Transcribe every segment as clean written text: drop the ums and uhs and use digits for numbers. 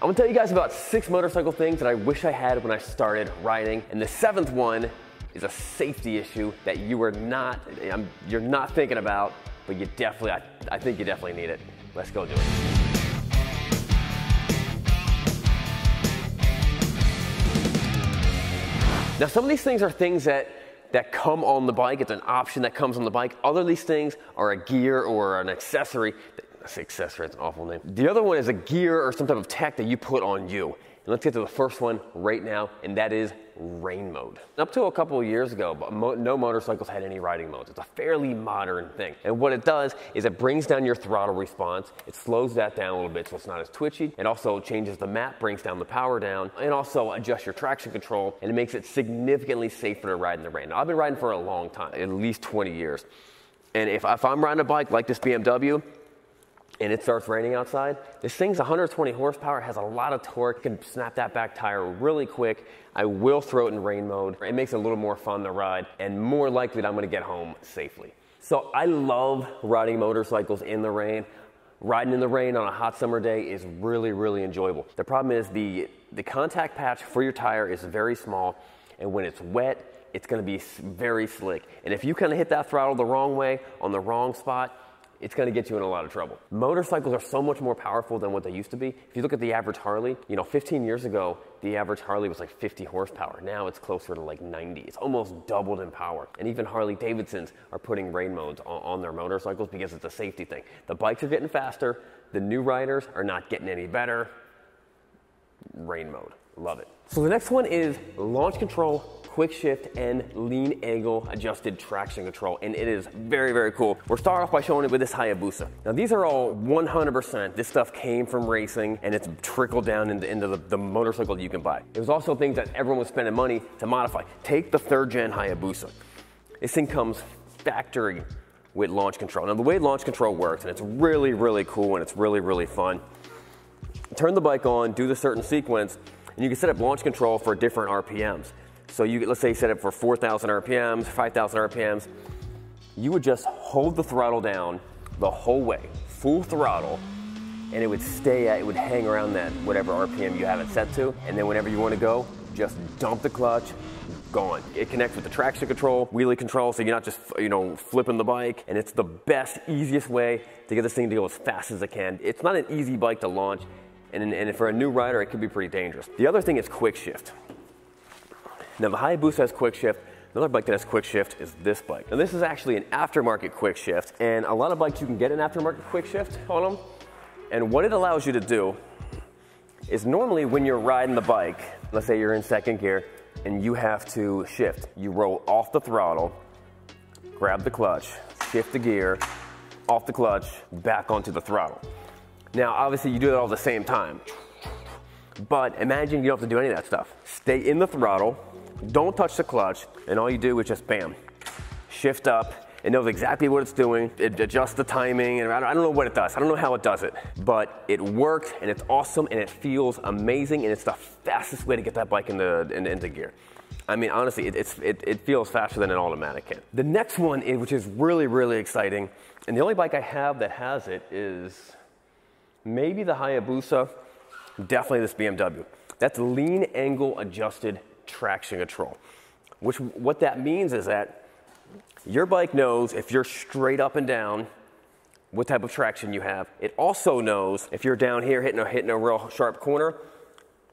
I'm gonna tell you guys about 6 motorcycle things that I wish I had when I started riding, and the 7th one is a safety issue that you're not thinking about, but you definitely, I think you definitely need it. Let's go do it. Now, some of these things are things that come on the bike. It's an option that comes on the bike. Other of these things are a gear or an accessory. I say accessory, that's an awful name. The other one is a gear or some type of tech that you put on you. And let's get to the first one right now, and that is rain mode. Up to a couple of years ago, no motorcycles had any riding modes. It's a fairly modern thing. And what it does is it brings down your throttle response. It slows that down a little bit so it's not as twitchy. It also changes the map, brings down the power down, and also adjusts your traction control, and it makes it significantly safer to ride in the rain. Now, I've been riding for a long time, at least 20 years. And if I'm riding a bike like this BMW, and it starts raining outside, this thing's 120 horsepower, has a lot of torque, can snap that back tire really quick. I will throw it in rain mode. It makes it a little more fun to ride, and more likely that I'm gonna get home safely. So I love riding motorcycles in the rain. Riding in the rain on a hot summer day is really, really enjoyable. The problem is the contact patch for your tire is very small, and when it's wet, it's gonna be very slick. And if you kind of hit that throttle the wrong way, on the wrong spot, it's gonna get you in a lot of trouble. Motorcycles are so much more powerful than what they used to be. If you look at the average Harley, 15 years ago, the average Harley was like 50 horsepower. Now it's closer to like 90. It's almost doubled in power. And even Harley Davidsons are putting rain modes on their motorcycles because it's a safety thing. The bikes are getting faster. The new riders are not getting any better. Rain mode, love it. So the next one is launch control, quick shift, and lean angle adjusted traction control, and it is very, very cool. We'll start off by showing it with this Hayabusa. Now these are all 100%, this stuff came from racing, and it's trickled down into the motorcycle that you can buy. It was also things that everyone was spending money to modify. Take the 3rd gen Hayabusa. This thing comes factory with launch control. Now the way launch control works, and it's really, really cool, and it's really, really fun. Turn the bike on, do the certain sequence, and you can set up launch control for different RPMs. So let's say you set it for 4,000 RPMs, 5,000 RPMs. You would just hold the throttle down the whole way, full throttle, and it would it would hang around that whatever RPM you have it set to. And then whenever you want to go, just dump the clutch, gone. It connects with the traction control, wheelie control, so you're not just flipping the bike. And it's the best, easiest way to get this thing to go as fast as it can. It's not an easy bike to launch, and for a new rider, it could be pretty dangerous. The other thing is quick shift. Now the Hayabusa has quick shift. Another bike that has quick shift is this bike. Now this is actually an aftermarket quick shift, and a lot of bikes you can get an aftermarket quick shift on them. And what it allows you to do is normally when you're riding the bike, let's say you're in 2nd gear and you have to shift. You roll off the throttle, grab the clutch, shift the gear, off the clutch, back onto the throttle. Now obviously you do it all at the same time, but imagine you don't have to do any of that stuff. Stay in the throttle, don't touch the clutch, and all you do is just bam, shift up. It knows exactly what it's doing. It adjusts the timing, and I don't know what it does. I don't know how it does it, but it works, and it's awesome, and it feels amazing, and it's the fastest way to get that bike into gear. I mean, honestly, it feels faster than an automatic can. The next one, which is really, really exciting, and the only bike I have that has it is maybe the Hayabusa, definitely this BMW. That's lean angle adjusted traction control. What that means is that your bike knows if you're straight up and down, what type of traction you have. It also knows if you're down here hitting a real sharp corner,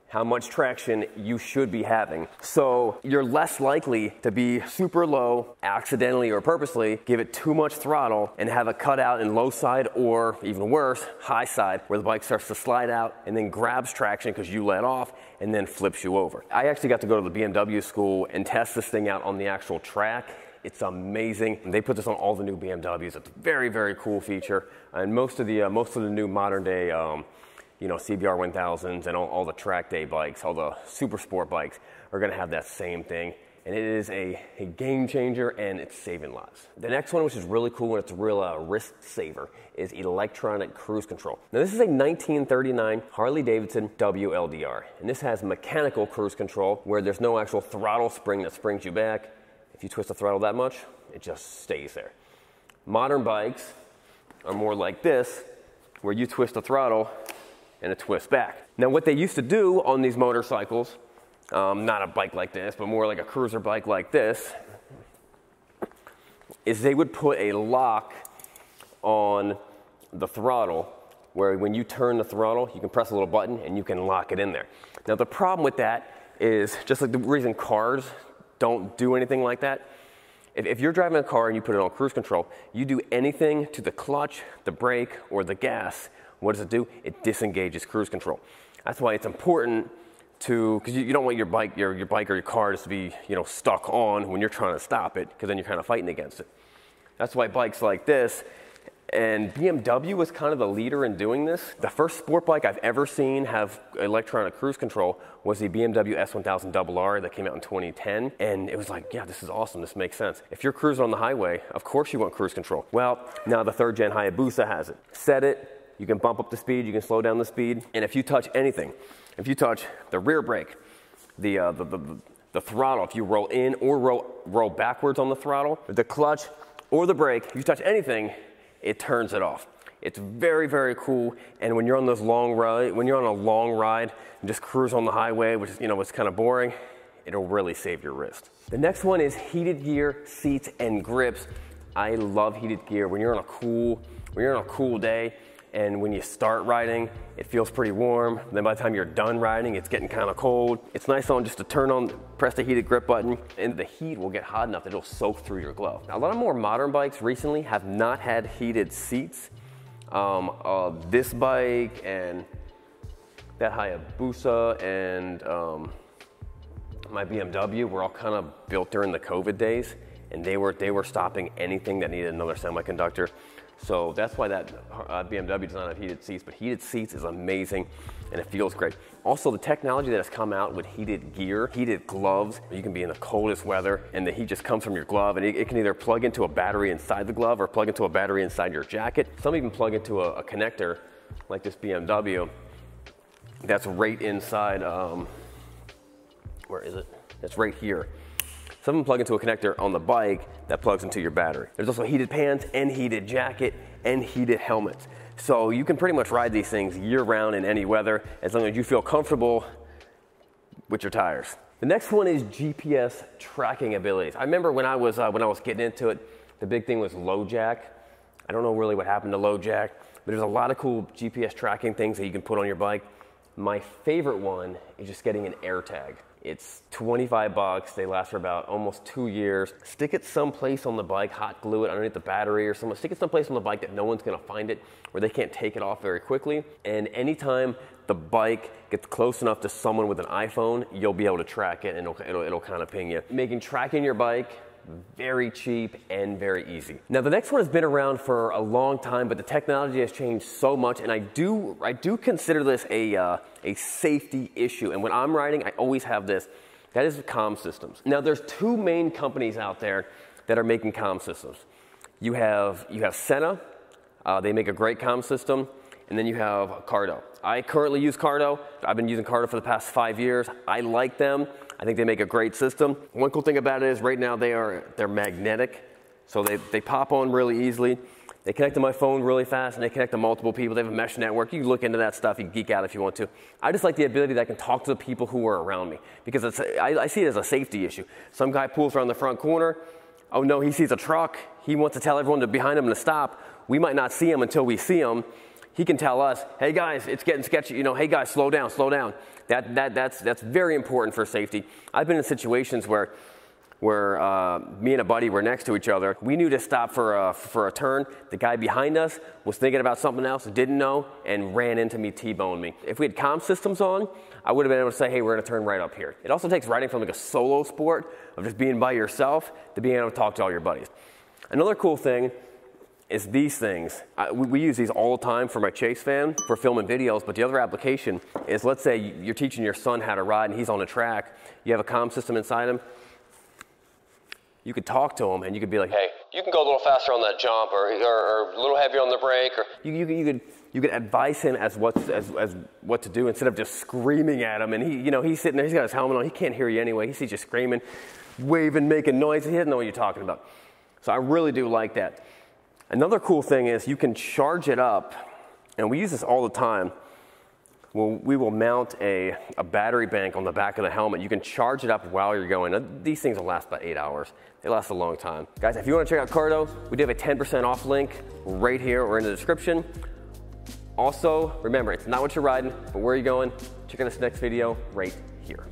how much traction you should be having. So you're less likely to be super low, accidentally or purposely, give it too much throttle and have a cutout in low side, or even worse, high side, where the bike starts to slide out and then grabs traction because you let off and then flips you over. I actually got to go to the BMW school and test this thing out on the actual track. It's amazing. They put this on all the new BMWs. It's a very, very cool feature. And most of the new modern day CBR 1000s and all the track day bikes, all the super sport bikes are gonna have that same thing. And it is a game changer, and it's saving lives. The next one, which is really cool and it's a real risk saver, is electronic cruise control. Now this is a 1939 Harley Davidson WLDR, and this has mechanical cruise control where there's no actual throttle spring that springs you back. If you twist the throttle that much, it just stays there. Modern bikes are more like this, where you twist the throttle and it twists back. Now what they used to do on these motorcycles, not a bike like this, but more like a cruiser bike like this, is they would put a lock on the throttle where when you turn the throttle, you can press a little button and you can lock it in there. Now the problem with that is, just like the reason cars don't do anything like that, if you're driving a car and you put it on cruise control, you do anything to the clutch, the brake, or the gas, what does it do? It disengages cruise control. That's why it's important to, because you don't want your bike or your car just to be, stuck on when you're trying to stop it, because then you're kind of fighting against it. That's why bikes like this, and BMW was kind of the leader in doing this. The first sport bike I've ever seen have electronic cruise control was the BMW S1000RR that came out in 2010. And it was like, yeah, this is awesome. This makes sense. If you're cruising on the highway, of course you want cruise control. Well, now the 3rd gen Hayabusa has it. Set it, you can bump up the speed, you can slow down the speed. And if you touch anything, if you touch the rear brake, the throttle, if you roll in or roll backwards on the throttle, the clutch or the brake, if you touch anything, it turns it off. It's very, very cool. And when you're on those long ride, when you're on a long ride and just cruise on the highway, which is, it's kind of boring, it'll really save your wrist. The next one is heated gear, seats, and grips. I love heated gear. When you're on a cool day, and when you start riding, it feels pretty warm. Then by the time you're done riding, it's getting kind of cold. It's nice just to press the heated grip button, and the heat will get hot enough that it'll soak through your glove. Now, a lot of more modern bikes recently have not had heated seats. This bike and that Hayabusa and my BMW were all kind of built during the COVID days, and they were stopping anything that needed another semiconductor. So that's why that BMW does not have heated seats, but heated seats is amazing and it feels great. Also, the technology that has come out with heated gear, heated gloves, you can be in the coldest weather and the heat just comes from your glove, and it can either plug into a battery inside the glove or plug into a battery inside your jacket. Some even plug into a connector like this BMW that's right inside, where is it? That's right here. Some of them plug into a connector on the bike that plugs into your battery. There's also heated pants and heated jacket and heated helmets. So you can pretty much ride these things year round in any weather as long as you feel comfortable with your tires. The next one is GPS tracking abilities. I remember when I was getting into it, the big thing was low jack. I don't know really what happened to low jack, but there's a lot of cool GPS tracking things that you can put on your bike. My favorite one is just getting an AirTag. It's $25. They last for about almost 2 years. Stick it someplace on the bike, hot glue it underneath the battery or something. Stick it someplace on the bike that no one's gonna find it, where they can't take it off very quickly. And anytime the bike gets close enough to someone with an iPhone, you'll be able to track it and it'll kind of ping you. Making tracking your bike very cheap and very easy. Now the next one has been around for a long time, but the technology has changed so much, and I do consider this a safety issue. And when I'm riding, I always have this. That is comm systems. Now there's 2 main companies out there that are making comm systems. You have Sena, they make a great comm system, and then you have Cardo. I currently use Cardo. I've been using Cardo for the past 5 years. I like them. I think they make a great system. One cool thing about it is right now they're magnetic, so they pop on really easily. They connect to my phone really fast, and they connect to multiple people. They have a mesh network. You can look into that stuff. You can geek out if you want to. I just like the ability that I can talk to the people who are around me, because I see it as a safety issue. Some guy pulls around the front corner. Oh no, he sees a truck. He wants to tell everyone behind him to stop. We might not see him until we see him. He can tell us, hey guys, it's getting sketchy. Hey guys, slow down, slow down. That's very important for safety. I've been in situations where me and a buddy were next to each other. We knew to stop for a turn. The guy behind us was thinking about something else, didn't know, and ran into me, T-boned me. If we had comm systems on, I would have been able to say, hey, we're gonna turn right up here. It also takes riding from like a solo sport of just being by yourself to being able to talk to all your buddies. Another cool thing is these things. We use these all the time for my Chase van for filming videos, but the other application is, let's say you're teaching your son how to ride and he's on a track. You have a comm system inside him. You could talk to him and you could be like, hey, you can go a little faster on that jump, or a little heavier on the brake, or you could advise him as what to do instead of just screaming at him. And he's sitting there, he's got his helmet on, he can't hear you anyway. He sees you screaming, waving, making noise. He doesn't know what you're talking about. So I really do like that. Another cool thing is you can charge it up, and we use this all the time. we will mount a battery bank on the back of the helmet. You can charge it up while you're going. Now, these things will last about 8 hours. They last a long time. Guys, if you want to check out Cardo, we do have a 10% off link right here or in the description. Also, remember, it's not what you're riding, but where you're going. Check out this next video right here.